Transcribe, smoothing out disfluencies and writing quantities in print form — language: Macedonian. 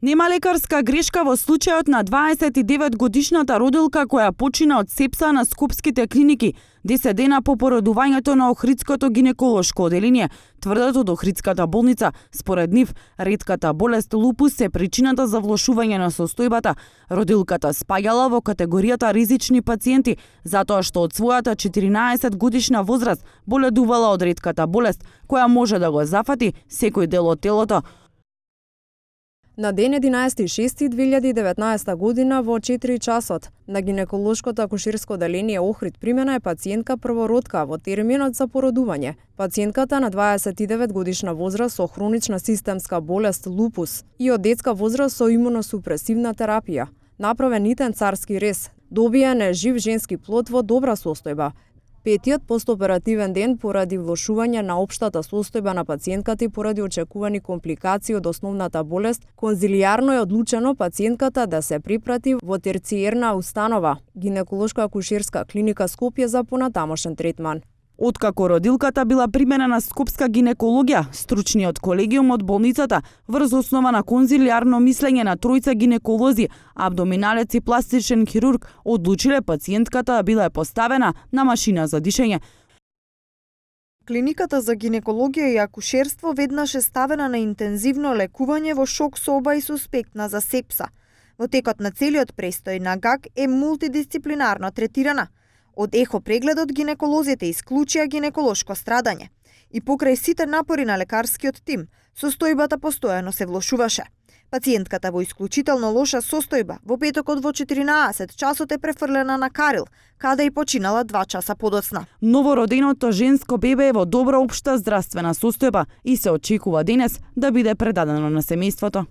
Нема лекарска грешка во случајот на 29-годишната родилка која почина од сепса на скопските клиники 10 дена по породувањето на Охридското гинеколошко оделение, тврдат од Охридската болница. Според нив, ретката болест лупус е причината за влошување на состојбата. Родилката спаѓала во категоријата ризични пациенти, затоа што од својата 14 годишна возраст боледувала од ретката болест, која може да го зафати секој дел од телото. На ден 11.6.2019 година во 4 часот на гинеколошкото акушерско оделение Охрид примена е пациентка првородка во терминот за породување. Пациентката на 29 годишна возраст со хронична системска болест лупус и од детска возраст со имуносупресивна терапија. Направен итен царски рез, добиен е жив женски плод во добра состојба. Петиот постоперативен ден поради влошување на општата состојба на пациентката и поради очекувани компликации од основната болест, конзилијарно е одлучено пациентката да се припрати во терциерна установа, гинеколошко-акушерска клиника Скопје за понатамошен третман. Откако родилката била примена на скопска гинекологија, стручниот колегиум од болницата, врз основа на конзилијарно мислење на тројца гинеколози, абдоминалец и пластичен хирург, одлучиле пациентката да била поставена на машина за дишење. Клиниката за гинекологија и акушерство веднаш е ставена на интензивно лекување во шок соба и суспектна за сепса. Во текот на целиот престој на ГАК е мултидисциплинарно третирана. Од ехо прегледот гинеколозите исклучија гинеколошко страдање. И покрај сите напори на лекарскиот тим, состојбата постојано се влошуваше. Пациентката во исклучително лоша состојба во петокот во 14 часот е префрлена на Карил, каде и починала 2 часа подоцна. Новороденото женско бебе е во добра општа здравствена состојба и се очекува денес да биде предадено на семејството.